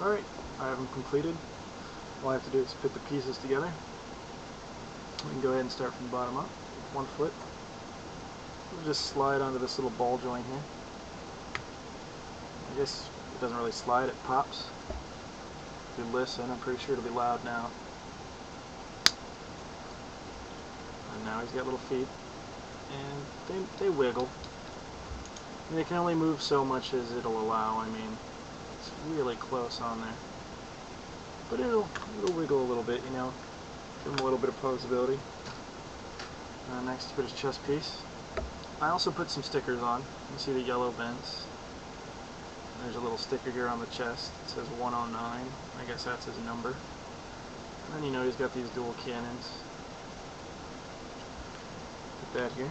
Alright, I have them completed. All I have to do is put the pieces together. We can go ahead and start from the bottom up with one foot. We'll just slide onto this little ball joint here. I guess it doesn't really slide, it pops. If you listen, I'm pretty sure it'll be loud now. And now he's got little feet, and they wiggle. And they can only move so much as it'll allow. I mean, it's really close on there. But it'll wiggle a little bit, you know, give him a little bit of posability. Next, put his chest piece. I also put some stickers on. You see the yellow vents. There's a little sticker here on the chest. It says 109. I guess that's his number. And then you know he's got these dual cannons. Put that here.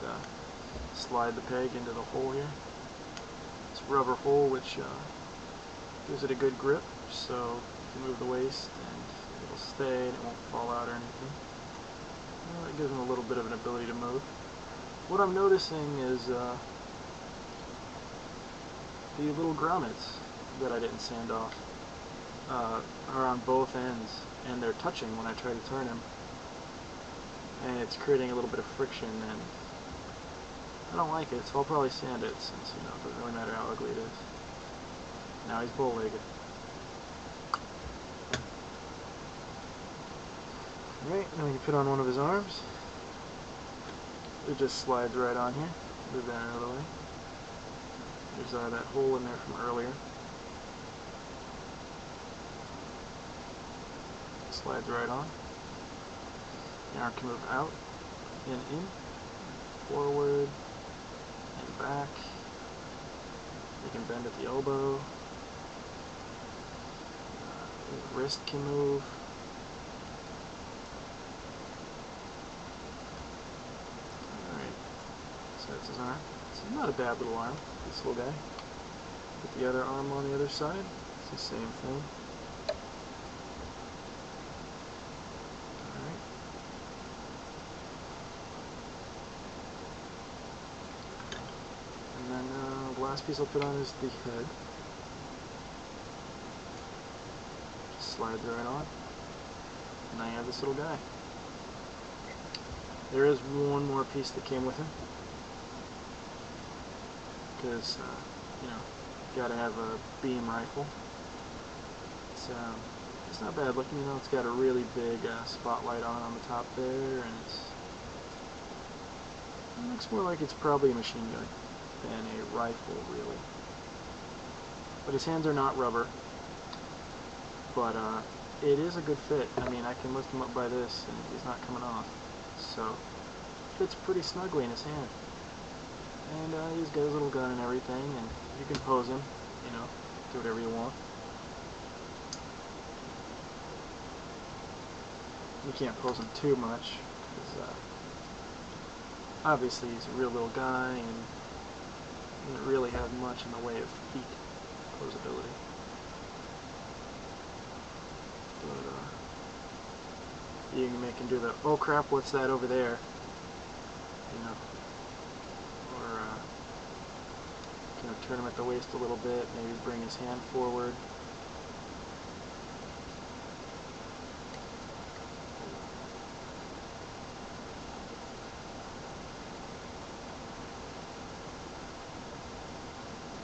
Just slide the peg into the hole here. It's a rubber hole which gives it a good grip, so you can move the waist and it'll stay and it won't fall out or anything. Well, it gives them a little bit of an ability to move. What I'm noticing is the little grommets that I didn't sand off are on both ends, and they're touching when I try to turn him, and it's creating a little bit of friction, and I don't like it, so I'll probably sand it since, you know, it doesn't really matter how ugly it is. Now he's bow-legged. Alright, now you put on one of his arms. It just slides right on here. Move that out of the way. There's that hole in there from earlier. Slides right on. The arm can move out and in, forward and back. You can bend at the elbow. The wrist can move. So that's his arm. It's not a bad little arm, this little guy. Put the other arm on the other side. It's the same thing. Alright. And then the last piece I'll put on is the head. Just slides right on. And now you have this little guy. There is one more piece that came with him. Because, you know, you gotta have a beam rifle. It's not bad looking, you know, it's got a really big spotlight on the top there, and it looks more like it's probably a machine gun than a rifle, really. But his hands are not rubber, but it is a good fit. I mean, I can lift him up by this, and he's not coming off, so it fits pretty snugly in his hand. And he's got his little gun and everything, and you can pose him, you know, do whatever you want. You can't pose him too much, because obviously he's a real little guy, and doesn't really have much in the way of feet posability. But you can make him do the, oh crap, what's that over there? You know. Turn him at the waist a little bit, maybe bring his hand forward.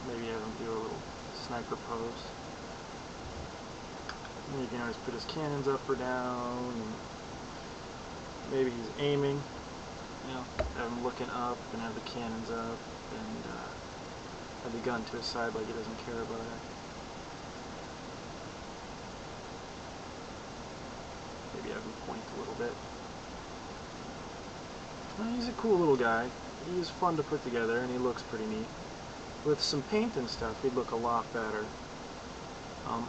Maybe have him do a little sniper pose. And you can always put his cannons up or down, and maybe he's aiming, you know, have him looking up and have the cannons up, and have the gun to his side like he doesn't care about it. Maybe have him point a little bit. Well, he's a cool little guy. He's fun to put together, and he looks pretty neat. With some paint and stuff, he'd look a lot better.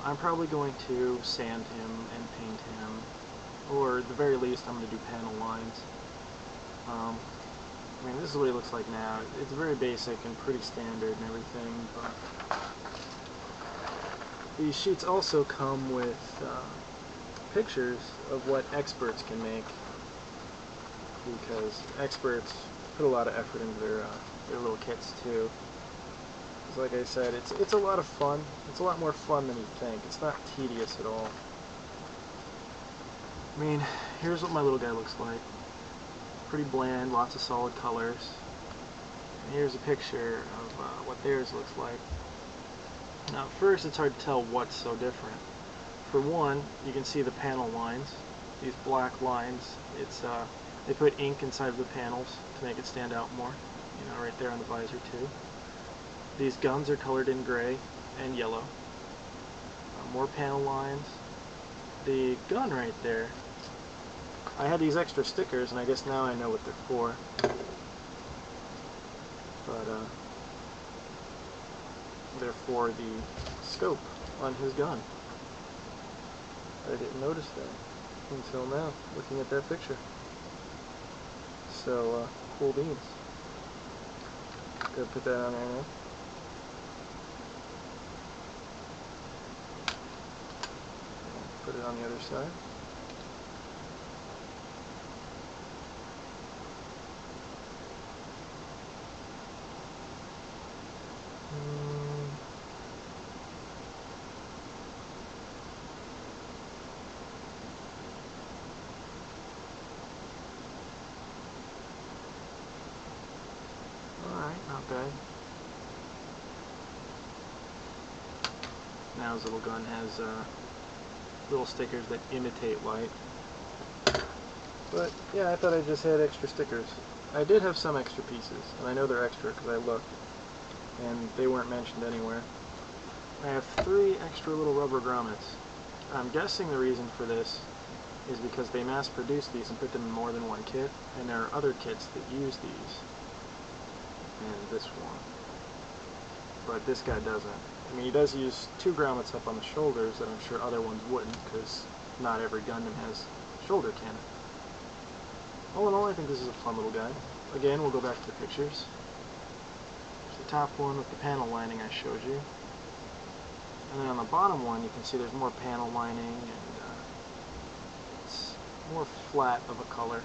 I'm probably going to sand him and paint him, or at the very least I'm going to do panel lines. I mean, this is what he looks like now. It's very basic and pretty standard and everything, but these sheets also come with pictures of what experts can make, because experts put a lot of effort into their little kits too. Because like I said, it's a lot of fun. It's a lot more fun than you think. It's not tedious at all. I mean, here's what my little guy looks like. Pretty bland, lots of solid colors. And here's a picture of what theirs looks like. Now at first it's hard to tell what's so different. For one, you can see the panel lines. These black lines, they put ink inside of the panels to make it stand out more. You know, right there on the visor too. These guns are colored in gray and yellow. More panel lines. The gun right there, I had these extra stickers and I guess now I know what they're for. But they're for the scope on his gun. I didn't notice that until now, looking at that picture. So, cool beans. Gotta put that on there now. Put it on the other side. Alright, not bad. Now his little gun has little stickers that imitate light. But yeah, I thought I just had extra stickers. I did have some extra pieces, and I know they're extra because I looked, and they weren't mentioned anywhere. I have 3 extra little rubber grommets. I'm guessing the reason for this is because they mass-produced these and put them in more than one kit, and there are other kits that use these, and this one. But this guy doesn't. I mean, he does use 2 grommets up on the shoulders that I'm sure other ones wouldn't, because not every Gundam has shoulder cannon. All in all, I think this is a fun little guy. Again, we'll go back to the pictures. There's the top one with the panel lining I showed you. And then on the bottom one, you can see there's more panel lining, and it's more flat of a color,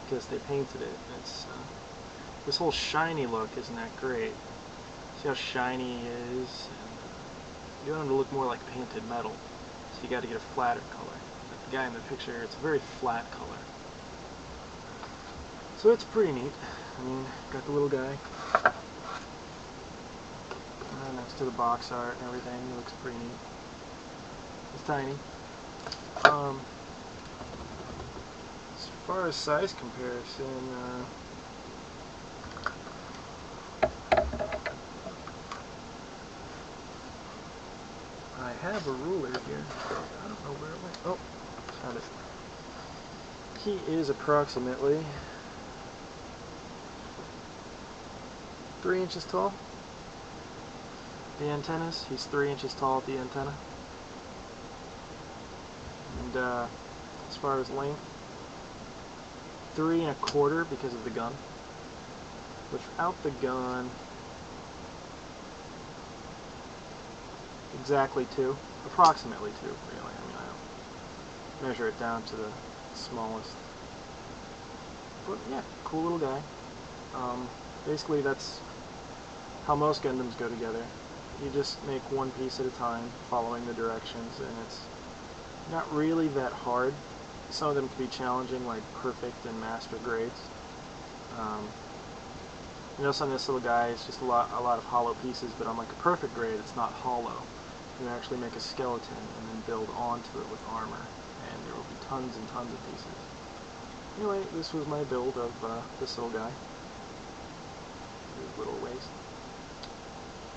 because they painted it. It's this whole shiny look isn't that great. See how shiny he is? And, you want him to look more like painted metal, so you got to get a flatter color. But the guy in the picture, it's a very flat color. So it's pretty neat. I mean, got the little guy next to the box art and everything. It looks pretty neat. It's tiny. As far as size comparison, I have a ruler here. I don't know where it went. Oh, found it. He is approximately 3 inches tall. The antennas, he's 3 inches tall at the antenna. And as far as length, 3 1/4 because of the gun. Without the gun, exactly 2, approximately 2, really. I mean, I don't measure it down to the smallest. But yeah, cool little guy. Basically, that's how most Gundams go together. You just make one piece at a time, following the directions, and it's not really that hard. Some of them can be challenging, like perfect and master grades. You notice on this little guy, it's just a lot of hollow pieces, but on like a perfect grade, it's not hollow. You actually make a skeleton and then build onto it with armor, and there will be tons and tons of pieces. Anyway, this was my build of this little guy. His little waist.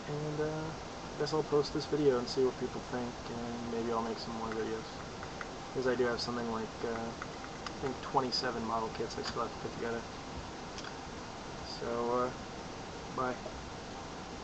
And I guess I'll post this video and see what people think, and maybe I'll make some more videos. Because I do have something like, I think 27 model kits I still have to put together. So, bye.